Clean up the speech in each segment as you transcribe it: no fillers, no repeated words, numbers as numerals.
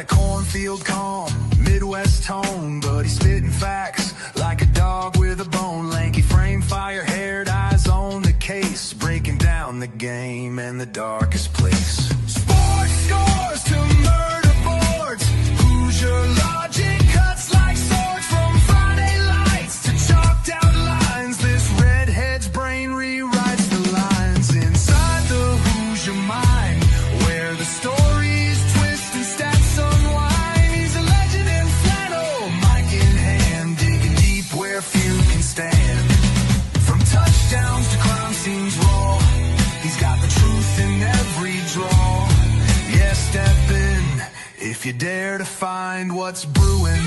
that cornfield calm, Midwest tone, but he's spitting facts like a dog with a bone. Lanky frame, fire-haired eyes on the case, breaking down the game in the darkest place. Sports scores to murder boards, Hoosier logic cuts like swords. From Friday lights to chalked out lines, this redhead's brain rewrites the lines inside the Hoosier mind, where the stories twist and stats unwind. He's a legend in flannel, mic in hand, digging deep where few can stand. From touchdowns to crime scenes raw, he's got the truth in every draw. Yeah, step in if you dare to find what's brewing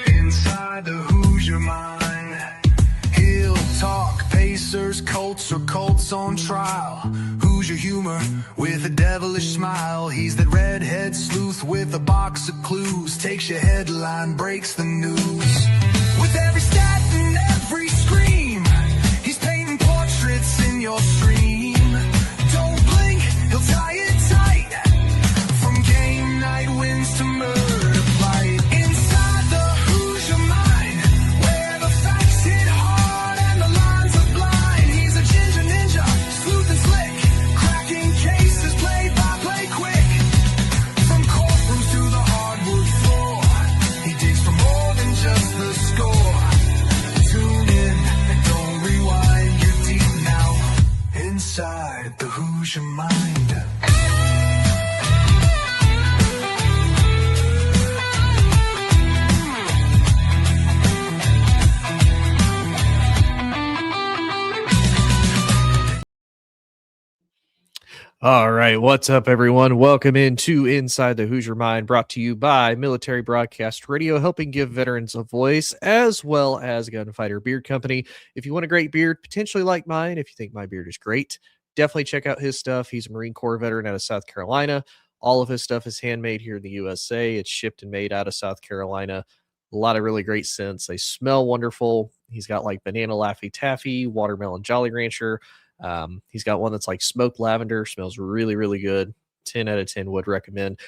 inside the Hoosier mind. He'll talk Pacers, Colts, or Colts on trial. Hoosier humor with a devilish smile. He's that redhead sleuth with a box of clues, takes your headline, breaks the news. With every stat and every scream, he's painting portraits in your stream. Don't blink, he'll tie it tight. From game night wins to murder flight. Inside the Hoosier mind, where the facts hit hard and the lines are blind. He's a ginger ninja, sleuth and slick, cracking cases play by play quick. From courtrooms to the hardwood floor, he digs for more than just the score. Tune in and don't rewind, you're deep now inside the Hoosier mind. All right, what's up, everyone? Welcome into Inside the Hoosier Mind, brought to you by Military Broadcast Radio, helping give veterans a voice, as well as Gunfighter Beard Company. If you want a great beard, potentially like mine, if you think my beard is great, definitely check out his stuff. He's a Marine Corps veteran out of South Carolina. All of his stuff is handmade here in the USA. It's shipped and made out of South Carolina. A lot of really great scents. They smell wonderful. He's got like banana Laffy Taffy, watermelon Jolly Rancher. He's got one that's like smoked lavender, smells really, really good. 10 out of 10 would recommend.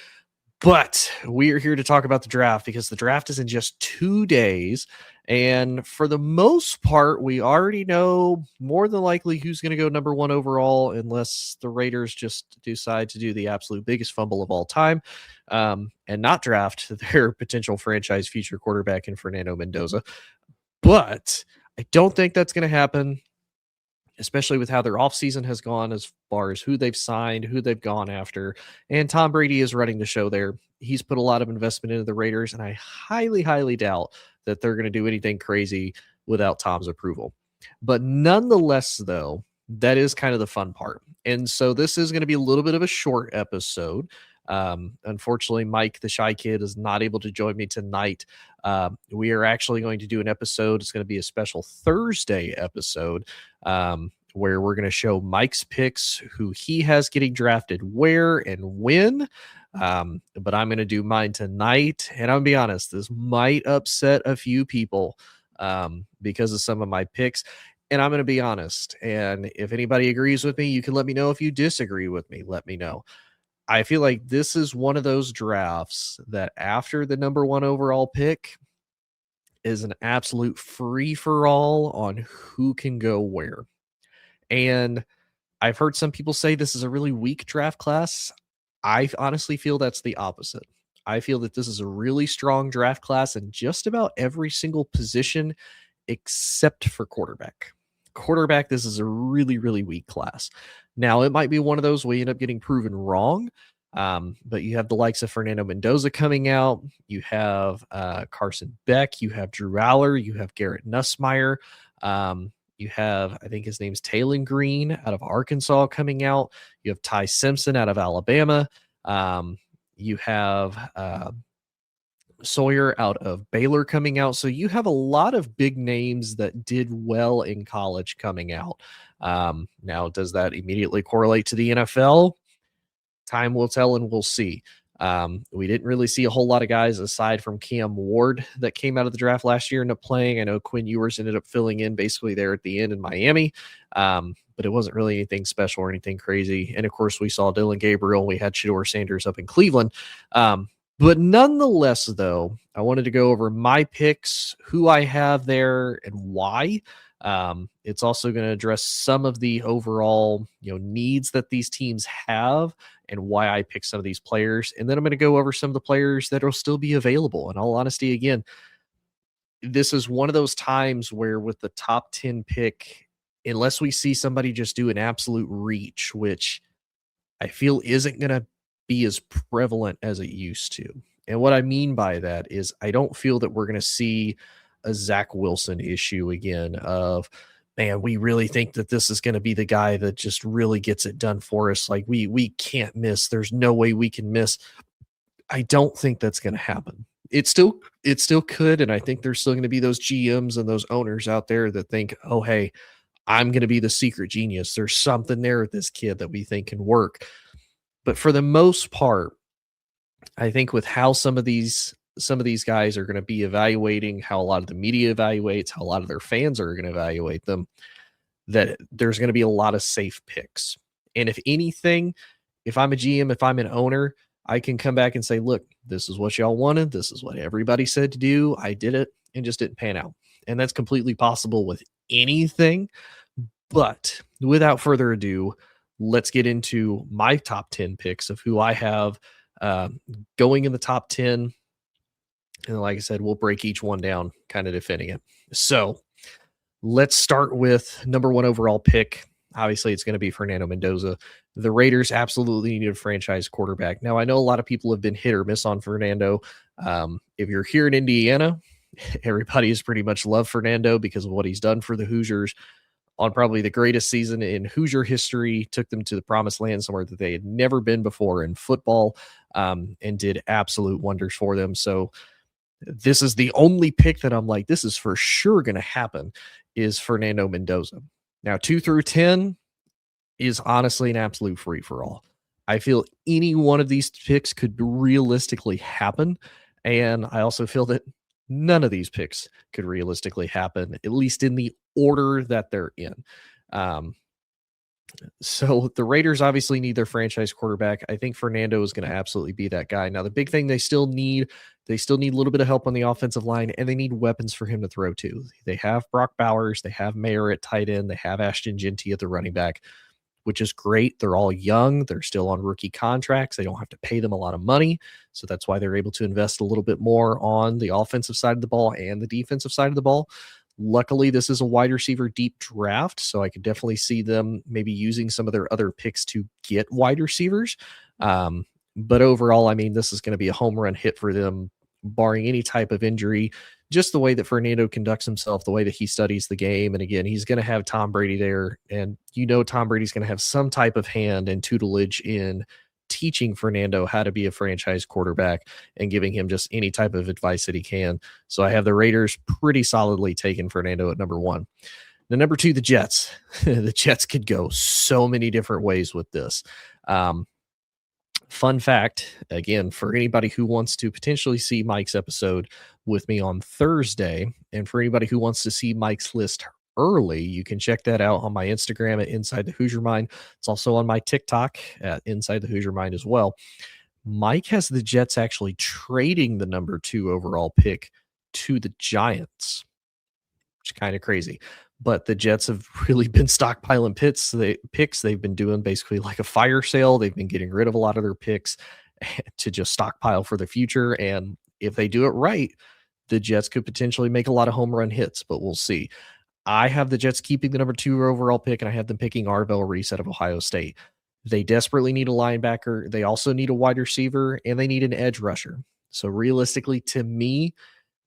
But we are here to talk about the draft because the draft is in just 2 days. And for the most part, we already know more than likely who's going to go number 1 overall, unless the Raiders just decide to do the absolute biggest fumble of all time and not draft their potential franchise future quarterback in Fernando Mendoza. But I don't think that's going to happen, especially with how their offseason has gone as far as who they've signed, who they've gone after. And Tom Brady is running the show there. He's put a lot of investment into the Raiders, and I highly, highly doubt that they're going to do anything crazy without Tom's approval. But nonetheless, though, that is kind of the fun part. And so this is going to be a little bit of a short episode. Unfortunately, Mike, the Shy Kid, is not able to join me tonight. We are actually going to do an episode. It's going to be a special Thursday episode where we're going to show Mike's picks, who he has getting drafted where and when. But I'm going to do mine tonight. And I'll be honest, this might upset a few people because of some of my picks. And I'm going to be honest. And if anybody agrees with me, you can let me know. If you disagree with me, let me know. I feel like this is one of those drafts that after the number 1 overall pick is an absolute free-for-all on who can go where. And I've heard some people say this is a really weak draft class. I honestly feel that's the opposite. I feel that this is a really strong draft class in just about every single position except for quarterback. Quarterback, this is a really, really weak class. Now, it might be one of those we end up getting proven wrong, but you have the likes of Fernando Mendoza coming out. You have Carson Beck. You have Drew Aller. You have Garrett Nussmeier. You have, I think his name's Taylon Green out of Arkansas coming out. You have Ty Simpson out of Alabama. You have Sawyer out of Baylor coming out. So you have a lot of big names that did well in college coming out. Now, does that immediately correlate to the NFL? Time will tell and we'll see. We didn't really see a whole lot of guys aside from Cam Ward that came out of the draft last year and up playing. I know Quinn Ewers ended up filling in basically there at the end in Miami, but it wasn't really anything special or anything crazy. And of course, we saw Dylan Gabriel. We had Shedeur Sanders up in Cleveland. But nonetheless, though, I wanted to go over my picks, who I have there, and why. It's also going to address some of the overall, needs that these teams have and why I pick some of these players. And then I'm going to go over some of the players that will still be available. In all honesty, again, this is one of those times where with the top 10 pick, unless we see somebody just do an absolute reach, which I feel isn't going to be as prevalent as it used to. And what I mean by that is I don't feel that we're going to see a Zach Wilson issue again of, man, we really think that this is going to be the guy that just really gets it done for us. Like we can't miss. There's no way we can miss. I don't think that's going to happen. It still could. And I think there's still going to be those GMs and those owners out there that think, oh, hey, I'm going to be the secret genius. There's something there with this kid that we think can work. But for the most part, I think with how some of these guys are going to be evaluating, how a lot of the media evaluates, how a lot of their fans are going to evaluate them, that there's going to be a lot of safe picks. And if anything, if I'm a GM, if I'm an owner, I can come back and say, look, this is what y'all wanted. This is what everybody said to do. I did it and just didn't pan out. And that's completely possible with anything. But without further ado, let's get into my top 10 picks of who I have going in the top 10. And like I said, we'll break each one down, kind of defending it. So let's start with number 1 overall pick. Obviously, it's going to be Fernando Mendoza. The Raiders absolutely need a franchise quarterback. Now, I know a lot of people have been hit or miss on Fernando. If you're here in Indiana, everybody has pretty much loved Fernando because of what he's done for the Hoosiers on probably the greatest season in Hoosier history, took them to the promised land somewhere that they had never been before in football, and did absolute wonders for them. So this is the only pick that I'm like, this is for sure going to happen, is Fernando Mendoza. Now, 2 through 10 is honestly an absolute free for all. I feel any one of these picks could realistically happen. And I also feel that none of these picks could realistically happen, at least in the order that they're in. So the Raiders obviously need their franchise quarterback. I think Fernando is going to absolutely be that guy. Now, the big thing they still need a little bit of help on the offensive line, and they need weapons for him to throw to. They have Brock Bowers, they have Mayer at tight end, they have Ashton Genty at the running back, which is great. They're all young. They're still on rookie contracts. They don't have to pay them a lot of money. So that's why they're able to invest a little bit more on the offensive side of the ball and the defensive side of the ball. Luckily, this is a wide receiver deep draft, so I could definitely see them maybe using some of their other picks to get wide receivers. But overall, I mean, this is going to be a home run hit for them, barring any type of injury. Just the way that Fernando conducts himself, the way that he studies the game. And again, he's going to have Tom Brady there. And Tom Brady's going to have some type of hand and tutelage in teaching Fernando how to be a franchise quarterback and giving him just any type of advice that he can. So I have the Raiders pretty solidly taking Fernando at number 1. Now, number 2, the Jets. The Jets could go so many different ways with this. Fun fact, again, for anybody who wants to potentially see Mike's episode with me on Thursday, and for anybody who wants to see Mike's list early, you can check that out on my Instagram at Inside the Hoosier Mind. It's also on my TikTok at Inside the Hoosier Mind as well. Mike has the Jets actually trading the number 2 overall pick to the Giants, which is kind of crazy. But the Jets have really been stockpiling picks. They've been doing basically like a fire sale. They've been getting rid of a lot of their picks to just stockpile for the future. And if they do it right, the Jets could potentially make a lot of home run hits, but we'll see. I have the Jets keeping the number 2 overall pick, and I have them picking Arvell Reese out of Ohio State. They desperately need a linebacker. They also need a wide receiver, and they need an edge rusher. So realistically, to me,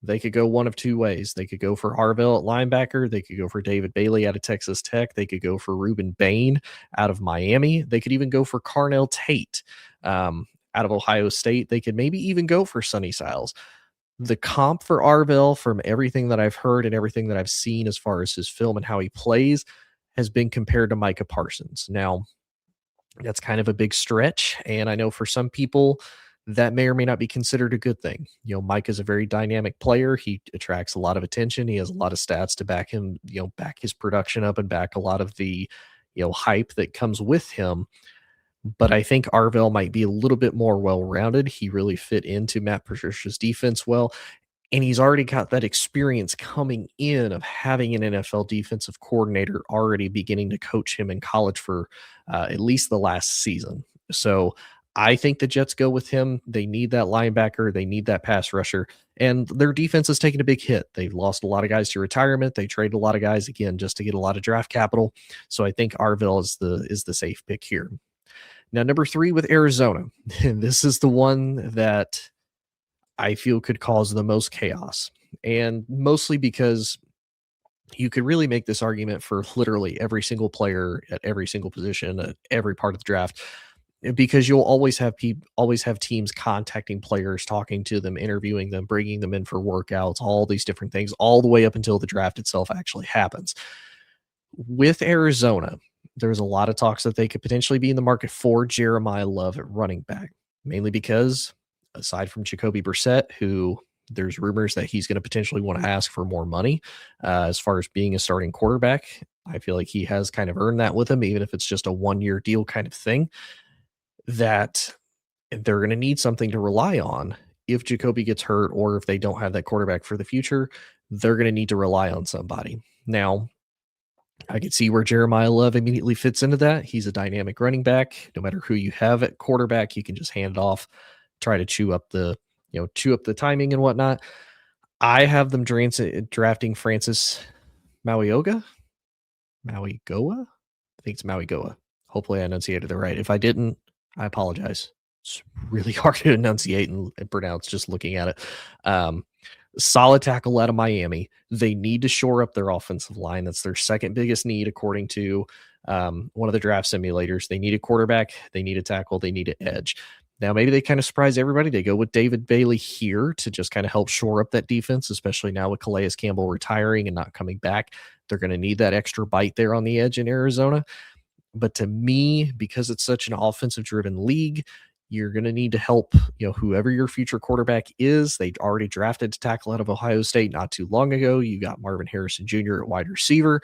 they could go one of 2 ways. They could go for Arvell at linebacker. They could go for David Bailey out of Texas Tech. They could go for Ruben Bain out of Miami. They could even go for Carnell Tate out of Ohio State. They could maybe even go for Sonny Styles. The comp for Arvell, from everything that I've heard and everything that I've seen as far as his film and how he plays, has been compared to Micah Parsons. Now, that's kind of a big stretch, and I know for some people that may or may not be considered a good thing. Mike is a very dynamic player. He attracts a lot of attention. He has a lot of stats to back him, back his production up and back a lot of the, hype that comes with him. But I think Arvell might be a little bit more well-rounded. He really fit into Matt Patricia's defense well, and he's already got that experience coming in of having an NFL defensive coordinator already beginning to coach him in college for at least the last season. So I think the Jets go with him. They need that linebacker. They need that pass rusher. And their defense has taken a big hit. They've lost a lot of guys to retirement. They traded a lot of guys, again, just to get a lot of draft capital. So I think Arvell is the safe pick here. Now, number 3 with Arizona. And this is the one that I feel could cause the most chaos. And mostly because you could really make this argument for literally every single player at every single position at every part of the draft, because you'll always have teams contacting players, talking to them, interviewing them, bringing them in for workouts, all these different things, all the way up until the draft itself actually happens. With Arizona, there's a lot of talks that they could potentially be in the market for Jeremiah Love at running back, mainly because aside from Jacoby Brissett, who there's rumors that he's going to potentially want to ask for more money as far as being a starting quarterback. I feel like he has kind of earned that with him, even if it's just a 1-year deal kind of thing, that they're going to need something to rely on. If Jacoby gets hurt or if they don't have that quarterback for the future, they're going to need to rely on somebody. Now, I could see where Jeremiah Love immediately fits into that. He's a dynamic running back. No matter who you have at quarterback, you can just hand it off, try to chew up the timing and whatnot. I have them drafting Francis Mauigoa. I think it's Mauigoa. Hopefully I enunciated it right. If I didn't, I apologize. It's really hard to enunciate and pronounce just looking at it. Solid tackle out of Miami. They need to shore up their offensive line. That's their second biggest need, according to one of the draft simulators. They need a quarterback. They need a tackle. They need an edge. Now, maybe they kind of surprise everybody. They go with David Bailey here to just kind of help shore up that defense, especially now with Calais Campbell retiring and not coming back. They're going to need that extra bite there on the edge in Arizona. But to me, because it's such an offensive-driven league, you're going to need to help, whoever your future quarterback is. They already drafted to tackle out of Ohio State not too long ago. You got Marvin Harrison Jr. at wide receiver.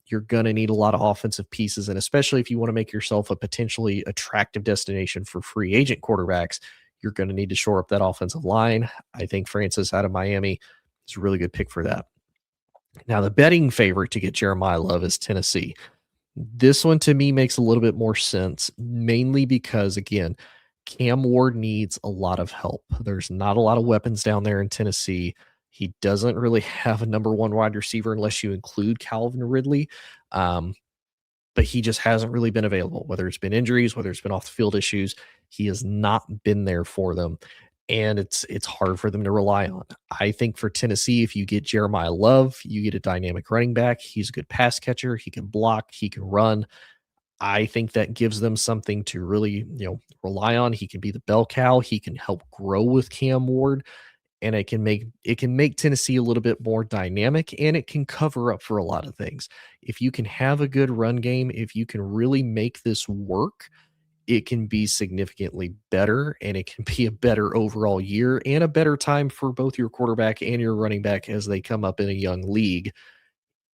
You're going to need a lot of offensive pieces, and especially if you want to make yourself a potentially attractive destination for free agent quarterbacks, you're going to need to shore up that offensive line. I think Francis out of Miami is a really good pick for that. Now, the betting favorite to get Jeremiah Love is Tennessee. This one to me makes a little bit more sense, mainly because, again, Cam Ward needs a lot of help. There's not a lot of weapons down there in Tennessee. He doesn't really have a number 1 wide receiver unless you include Calvin Ridley. But he just hasn't really been available, whether it's been injuries, whether it's been off the field issues. He has not been there for them. And it's hard for them to rely on. I think for Tennessee, if you get Jeremiah Love, you get a dynamic running back. He's a good pass catcher. He can block. He can run. I think that gives them something to really, rely on. He can be the bell cow. He can help grow with Cam Ward, and it can make Tennessee a little bit more dynamic, and it can cover up for a lot of things. If you can have a good run game, if you can really make this work, it can be significantly better, and it can be a better overall year and a better time for both your quarterback and your running back as they come up in a young league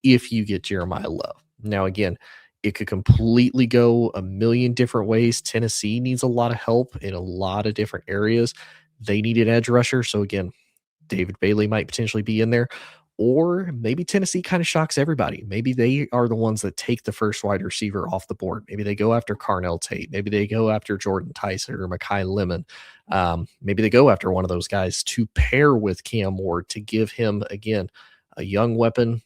if you get Jeremiah Love. Now, again, it could completely go a million different ways. Tennessee needs a lot of help in a lot of different areas. They need an edge rusher. So, again, David Bailey might potentially be in there. Or maybe Tennessee kind of shocks everybody. Maybe they are the ones that take the first wide receiver off the board. Maybe they go after Carnell Tate. Maybe they go after Jordan Tyson or Mekhi Lemon. Maybe they go after one of those guys to pair with Cam Ward to give him, again, a young weapon,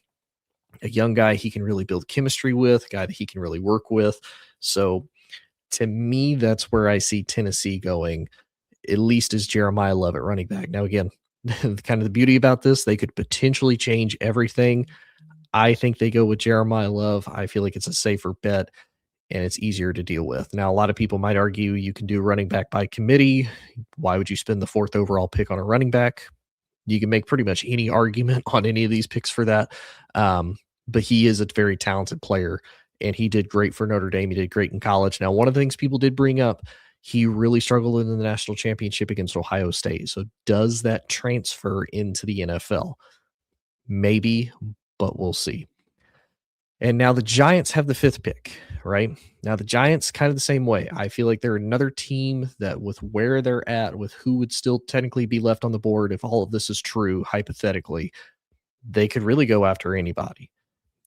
a young guy he can really build chemistry with, a guy that he can really work with. So to me, that's where I see Tennessee going, at least as Jeremiah Love at running back. Now, again, kind of the beauty about this, they could potentially change everything. I think they go with Jeremiah Love. I feel like it's a safer bet and it's easier to deal with. Now, a lot of people might argue you can do running back by committee. Why would you spend the 4th overall pick on a running back? You can make pretty much any argument on any of these picks for that. But he is a very talented player, and he did great for Notre Dame. He did great in college. Now, one of the things people did bring up, He really struggled in the national championship against Ohio State. So does that transfer into the NFL? Maybe, but we'll see. And now the Giants have the 5th pick, right? Now the Giants kind of the same way. I feel like they're another team that with where they're at, with who would still technically be left on the board, if all of this is true, hypothetically, they could really go after anybody.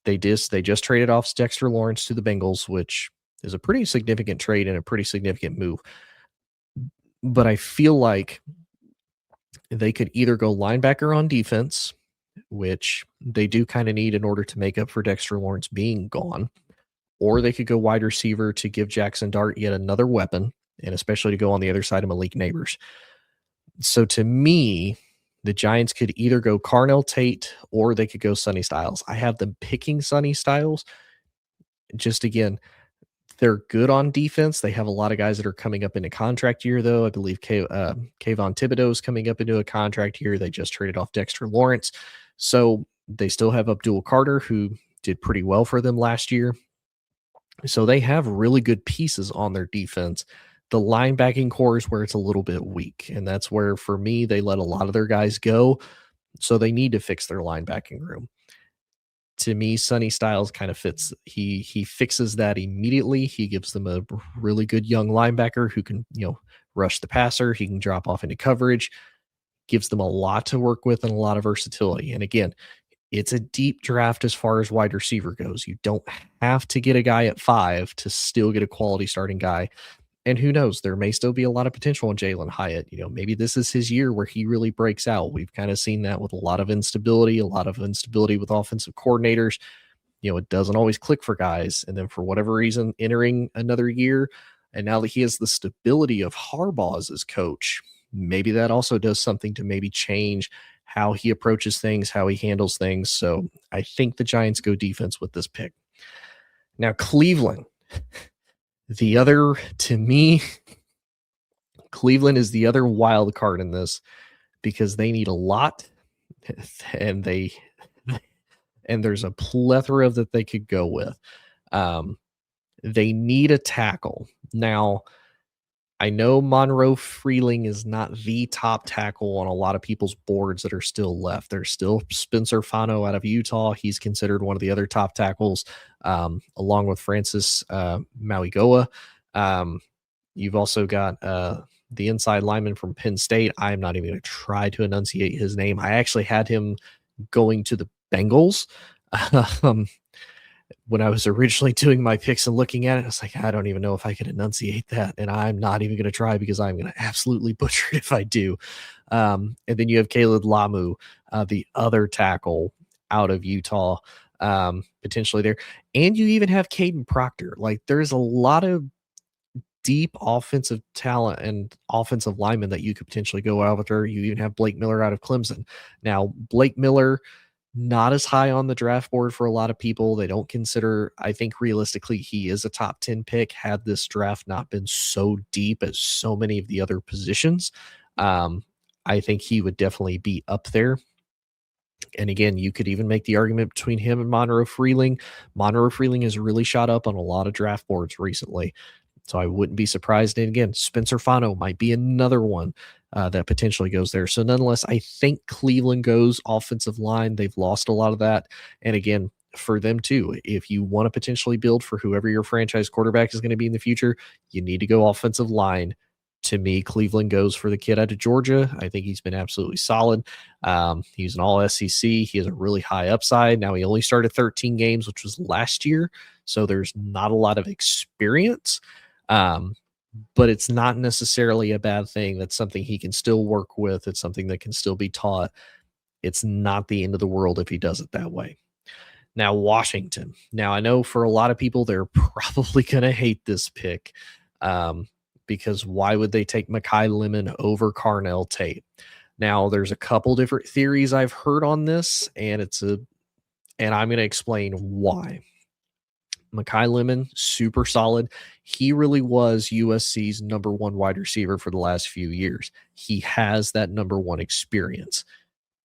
They just traded off Dexter Lawrence to the Bengals, which is a pretty significant trade and a pretty significant move. But I feel like they could either go linebacker on defense, which they do kind of need in order to make up for Dexter Lawrence being gone, or they could go wide receiver to give Jackson Dart yet another weapon, and especially to go on the other side of Malik Neighbors. So to me, the Giants could either go Carnell Tate or they could go Sonny Styles. I have them picking Sonny Styles. Just again, they're good on defense. They have a lot of guys that are coming up into contract year, though. I believe Kayvon Thibodeau is coming up into a contract year. They just traded off Dexter Lawrence. So they still have Abdul Carter, who did pretty well for them last year. So they have really good pieces on their defense. The linebacking core is where it's a little bit weak. And that's where, for me, they let a lot of their guys go. So they need to fix their linebacking room. To me, Sonny Styles kind of fits. He fixes that immediately. He gives them a really good young linebacker who can, rush the passer. He can drop off into coverage, gives them a lot to work with and a lot of versatility. And again, it's a deep draft as far as wide receiver goes. You don't have to get a guy at 5 to still get a quality starting guy. And who knows, there may still be a lot of potential in Jalen Hyatt. Maybe this is his year where he really breaks out. We've kind of seen that with a lot of instability with offensive coordinators. It doesn't always click for guys. And then for whatever reason, entering another year, and now that he has the stability of Harbaugh as his coach, maybe that also does something to maybe change how he approaches things, how he handles things. So I think the Giants go defense with this pick. Now, Cleveland. Cleveland is the other wild card in this because they need a lot, and there's a plethora that they could go with. They need a tackle. Now, I know Monroe Freeling is not the top tackle on a lot of people's boards that are still left. There's still Spencer Fano out of Utah. He's considered one of the other top tackles, along with Francis Mauigoa. You've also got the inside lineman from Penn State. I'm not even going to try to enunciate his name. I actually had him going to the Bengals. When I was originally doing my picks and looking at it, I was like, I don't even know if I can enunciate that. And I'm not even going to try because I'm going to absolutely butcher it if I do. And then you have Caleb Lamu, the other tackle out of Utah, potentially there. And you even have Caden Proctor. Like, there's a lot of deep offensive talent and offensive linemen that you could potentially go out there. You even have Blake Miller out of Clemson. Now, Blake Miller, not as high on the draft board for a lot of people. They don't consider, I think realistically, he is a top 10 pick had this draft not been so deep as so many of the other positions. I think he would definitely be up there. And again, you could even make the argument between him and Monroe Freeling. Monroe Freeling has really shot up on a lot of draft boards recently. So I wouldn't be surprised. And again, Spencer Fano might be another one that potentially goes there. So nonetheless, I think Cleveland goes offensive line. They've lost a lot of that. And again, for them too, if you want to potentially build for whoever your franchise quarterback is going to be in the future, you need to go offensive line. To me, Cleveland goes for the kid out of Georgia. I think he's been absolutely solid. He's an all SEC. He has a really high upside. Now, he only started 13 games, which was last year. So there's not a lot of experience. But it's not necessarily a bad thing. That's something he can still work with. It's something that can still be taught. It's not the end of the world if he does it that way. Now, Washington. Now, I know for a lot of people, they're probably going to hate this pick because why would they take Mekhi Lemon over Carnell Tate? Now, there's a couple different theories I've heard on this, and I'm going to explain why. Mekhi Lemon, super solid. He really was USC's number one wide receiver for the last few years. He has that number one experience.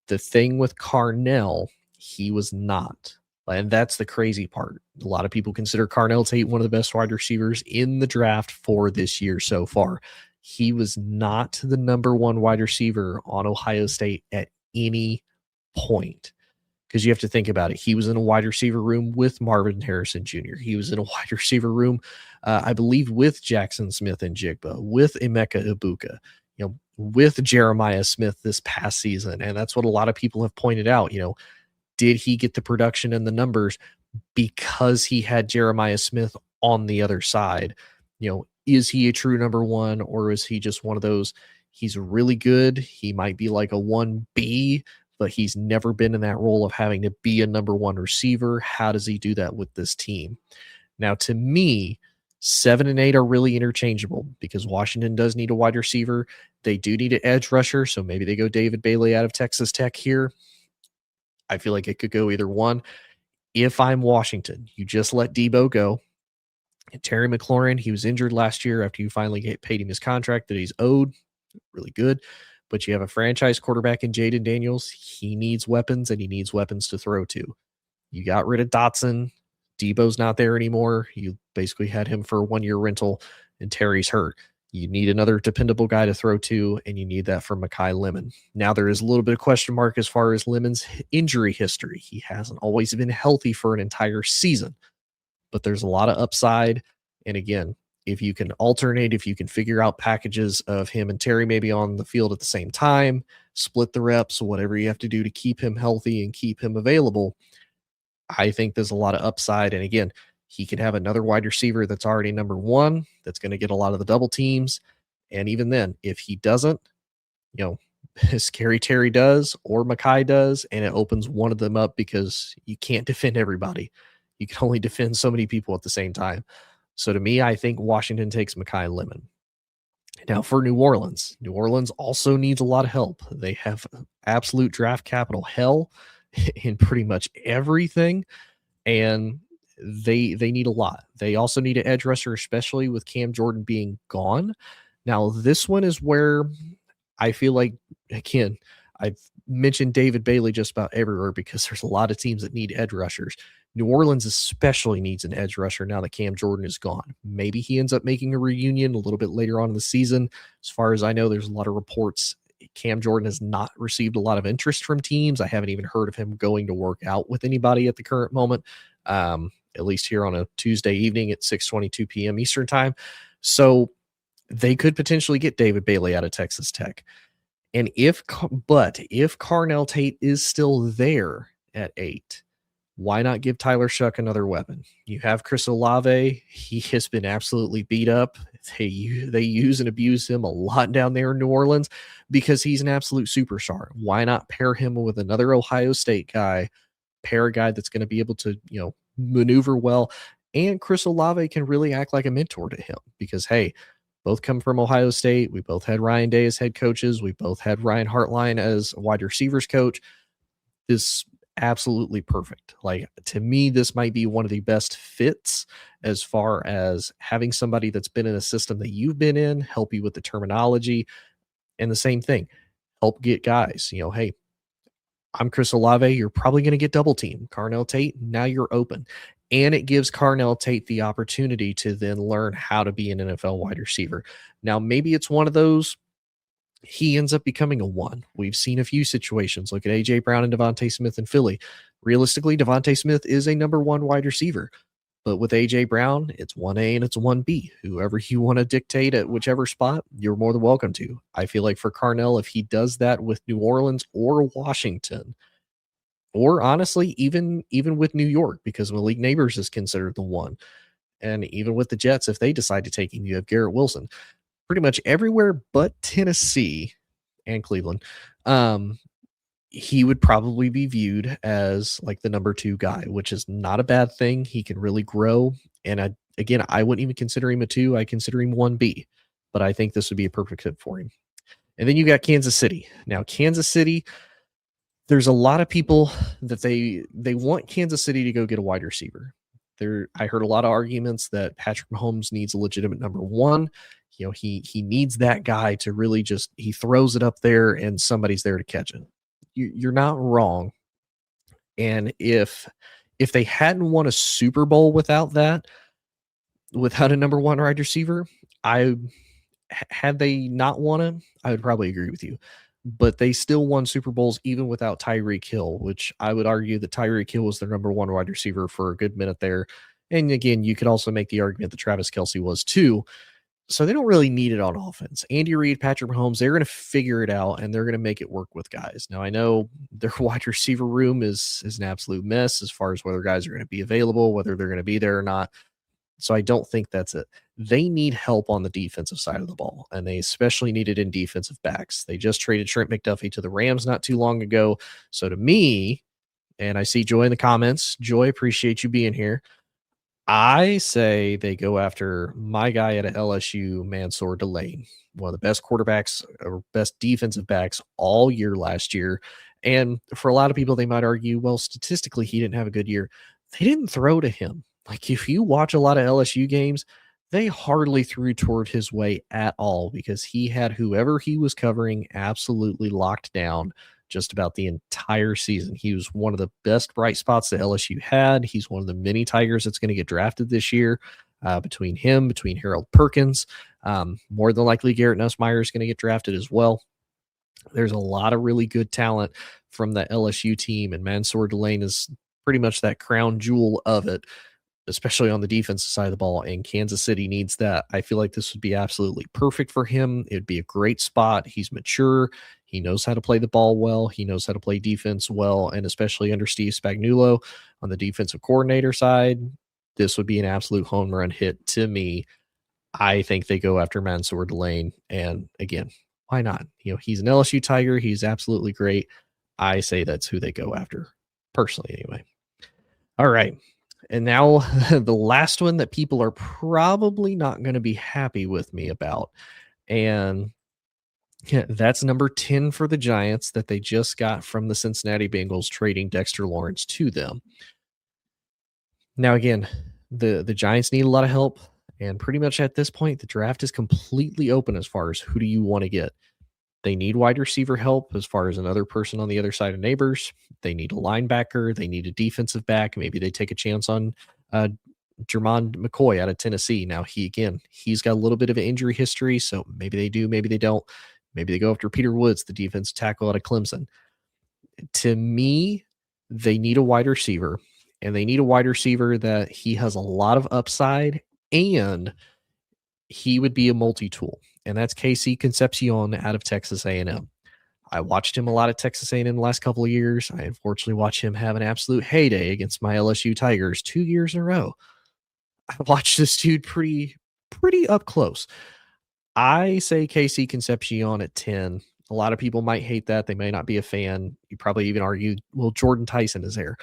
The thing with Carnell, he was not. And that's the crazy part. A lot of people consider Carnell Tate one of the best wide receivers in the draft for this year so far. He was not the number one wide receiver on Ohio State at any point. Because you have to think about it. He was in a wide receiver room with Marvin Harrison Jr. He was in a wide receiver room, I believe, with Jackson Smith and Jigba, with Emeka Ibuka, with Jeremiah Smith this past season. And that's what a lot of people have pointed out. Did he get the production and the numbers because he had Jeremiah Smith on the other side? Is he a true number one, or is he just one of those? He's really good. He might be like a 1B, but he's never been in that role of having to be a number one receiver. How does he do that with this team? Now, to me, 7 and 8 are really interchangeable because Washington does need a wide receiver. They do need an edge rusher, so maybe they go David Bailey out of Texas Tech here. I feel like it could go either one. If I'm Washington, you just let Debo go. And Terry McLaurin, he was injured last year after you finally paid him his contract that he's owed. Really good. But you have a franchise quarterback in Jaden Daniels. He needs weapons, and he needs weapons to throw to. You got rid of Dotson. Debo's not there anymore. You basically had him for a 1-year rental, and Terry's hurt. You need another dependable guy to throw to, and you need that from Makai Lemon. Now, there is a little bit of question mark as far as Lemon's injury history. He hasn't always been healthy for an entire season, but there's a lot of upside. And again, if you can alternate, if you can figure out packages of him and Terry maybe on the field at the same time, split the reps, whatever you have to do to keep him healthy and keep him available, I think there's a lot of upside. And again, he could have another wide receiver that's already number one, that's going to get a lot of the double teams. And even then, if he doesn't, Scary Terry does or Makai does, and it opens one of them up because you can't defend everybody. You can only defend so many people at the same time. So to me, I think Washington takes Makai Lemon. Now for New Orleans also needs a lot of help. They have absolute draft capital hell in pretty much everything, and they need a lot. They also need an edge rusher, especially with Cam Jordan being gone. Now this one is where I feel like, again, I've mentioned David Bailey just about everywhere because there's a lot of teams that need edge rushers. New Orleans especially needs an edge rusher now that Cam Jordan is gone. Maybe he ends up making a reunion a little bit later on in the season. As far as I know, there's a lot of reports Cam Jordan has not received a lot of interest from teams. I haven't even heard of him going to work out with anybody at the current moment, at least here on a Tuesday evening at 6:22 p.m. Eastern time. So they could potentially get David Bailey out of Texas Tech. And if Carnell Tate is still there at 8, why not give Tyler Shuck another weapon? You have Chris Olave. He has been absolutely beat up. They use and abuse him a lot down there in New Orleans because he's an absolute superstar. Why not pair him with another Ohio State guy, pair a guy that's going to be able to, maneuver well. And Chris Olave can really act like a mentor to him because, hey, both come from Ohio State. We both had Ryan Day as head coaches. We both had Ryan Hartline as a wide receivers coach. This absolutely perfect. Like, to me, this might be one of the best fits as far as having somebody that's been in a system that you've been in, help you with the terminology, and the same thing, help get guys, hey, I'm Chris Olave. You're probably going to get double team. Carnell Tate, now you're open. And it gives Carnell Tate the opportunity to then learn how to be an NFL wide receiver. Now, maybe it's one of those, he ends up becoming a 1. We've seen a few situations. Look at A.J. Brown and Devontae Smith in Philly. Realistically, Devontae Smith is a number 1 wide receiver. But with A.J. Brown, it's 1A and it's 1B. Whoever you want to dictate at whichever spot, you're more than welcome to. I feel like for Carnell, if he does that with New Orleans or Washington, or honestly, even with New York, because Malik Neighbors is considered the 1. And even with the Jets, if they decide to take him, you have Garrett Wilson. Pretty much everywhere but Tennessee and Cleveland, he would probably be viewed as like the number 2 guy, which is not a bad thing. He can really grow. And I wouldn't even consider him a 2. I consider him 1B. But I think this would be a perfect fit for him. And then you got Kansas City. Now, Kansas City, there's a lot of people that they want Kansas City to go get a wide receiver. I heard a lot of arguments that Patrick Mahomes needs a legitimate number 1. He needs that guy to really just, he throws it up there and somebody's there to catch it. You're not wrong. And if if they hadn't won a Super Bowl without that, without a number one wide receiver, had they not won it, I would probably agree with you. But they still won Super Bowls even without Tyreek Hill, which I would argue that Tyreek Hill was their number one wide receiver for a good minute there. And again, you could also make the argument that Travis Kelce was too. So they don't really need it on offense. Andy Reid, Patrick Mahomes, they're going to figure it out and they're going to make it work with guys. Now, I know their wide receiver room is an absolute mess as far as whether guys are going to be available, whether they're going to be there or not. So I don't think that's it. They need help on the defensive side of the ball, and they especially need it in defensive backs. They just traded Trent McDuffie to the Rams not too long ago. So to me, and I see Joy in the comments, Joy, appreciate you being here. I say they go after my guy at LSU, Mansour Delane, one of the best quarterbacks or best defensive backs all year last year. And for a lot of people, they might argue, well, statistically, he didn't have a good year. They didn't throw to him. Like, if you watch a lot of LSU games, they hardly threw toward his way at all because he had whoever he was covering absolutely locked down just about the entire season. He was one of the best bright spots that LSU had. He's one of the many Tigers that's going to get drafted this year. Between him, between Harold Perkins, more than likely Garrett Nussmeier is going to get drafted as well. There's a lot of really good talent from the LSU team, and Mansour Delane is pretty much that crown jewel of it, especially on the defensive side of the ball, and Kansas City needs that. I feel like this would be absolutely perfect for him. It'd be a great spot. He's mature. He knows how to play the ball well. He knows how to play defense well, and especially under Steve Spagnuolo on the defensive coordinator side, this would be an absolute home run hit to me. I think they go after Mansour Delane, and again, why not? You know, he's an LSU Tiger. He's absolutely great. I say that's who they go after, personally anyway. All right. And now the last one that people are probably not going to be happy with me about. And that's number 10 for the Giants that they just got from the Cincinnati Bengals, trading Dexter Lawrence to them. Now, again, the Giants need a lot of help. And pretty much at this point, the draft is completely open as far as who do you want to get. They need wide receiver help as far as another person on the other side of Neighbors. They need a linebacker. They need a defensive back. Maybe they take a chance on Jermon McCoy out of Tennessee. Now, he's got a little bit of an injury history, so maybe they do, maybe they don't. Maybe they go after Peter Woods, the defensive tackle out of Clemson. To me, they need a wide receiver, and they need a wide receiver that he has a lot of upside, and he would be a multi-tool. And that's Casey Concepcion out of Texas A&M. I watched him a lot at Texas A&M the last couple of years. I unfortunately watched him have an absolute heyday against my LSU Tigers 2 years in a row. I watched this dude pretty up close. I say Casey Concepcion at 10. A lot of people might hate that. They may not be a fan. You probably even argue, well, Jordan Tyson is there.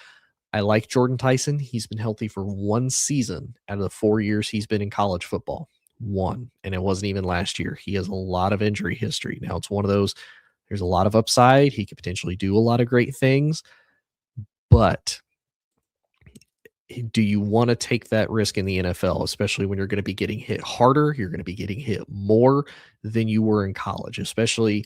I like Jordan Tyson. He's been healthy for one season out of the 4 years he's been in college football. One, and it wasn't even last year. He has a lot of injury history. Now, it's one of those, there's a lot of upside. He could potentially do a lot of great things, but do you want to take that risk in the NFL, especially when you're going to be getting hit harder? You're going to be getting hit more than you were in college, especially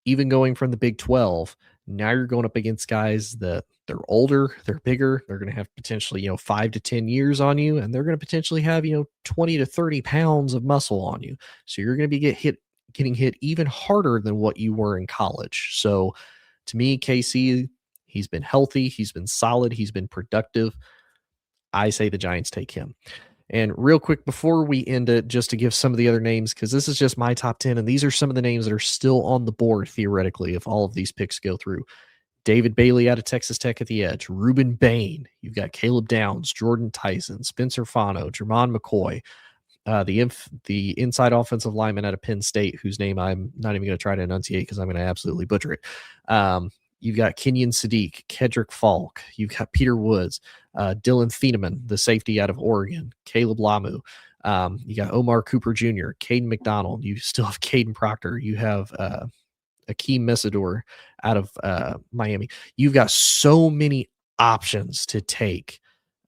even going from the Big 12. Now you're going up against guys that they're older, they're bigger, they're going to have potentially, 5 to 10 years on you, and they're going to potentially have, 20 to 30 pounds of muscle on you. So you're going to be getting hit even harder than what you were in college. So to me, KC, he's been healthy, he's been solid, he's been productive. I say the Giants take him. And real quick, before we end it, just to give some of the other names, because this is just my top 10, and these are some of the names that are still on the board, theoretically, if all of these picks go through. David Bailey out of Texas Tech at the edge. Ruben Bain. You've got Caleb Downs, Jordan Tyson, Spencer Fano, Jermon McCoy, the inside offensive lineman out of Penn State, whose name I'm not even going to try to enunciate because I'm going to absolutely butcher it. You've got Kenyon Sadiq, Kedrick Falk. You've got Peter Woods, Dylan Thieneman, the safety out of Oregon, Caleb Lamu. You got Omar Cooper Jr., Caden McDonald. You still have Caden Proctor. You have Akeem Mesidor out of Miami. You've got so many options to take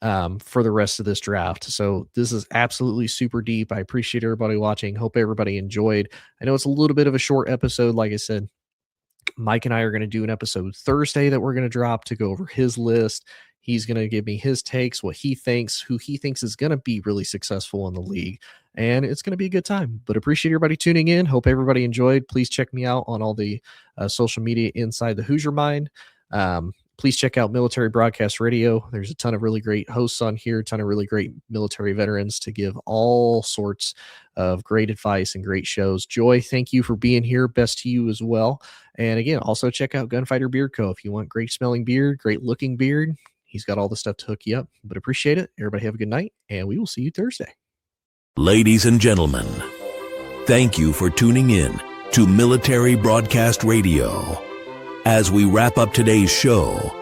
for the rest of this draft. So this is absolutely super deep. I appreciate everybody watching. Hope everybody enjoyed. I know it's a little bit of a short episode, like I said. Mike and I are going to do an episode Thursday that we're going to drop to go over his list. He's going to give me his takes, what he thinks, who he thinks is going to be really successful in the league. And it's going to be a good time. But appreciate everybody tuning in. Hope everybody enjoyed. Please check me out on all the social media inside the Hoosier Mind. Please check out Military Broadcast Radio. There's a ton of really great hosts on here, a ton of really great military veterans to give all sorts of great advice and great shows. Joy, thank you for being here. Best to you as well. And again, also check out Gunfighter Beard Co. If you want great smelling beard, great looking beard, he's got all the stuff to hook you up. But appreciate it. Everybody have a good night, and we will see you Thursday. Ladies and gentlemen, thank you for tuning in to Military Broadcast Radio. As we wrap up today's show,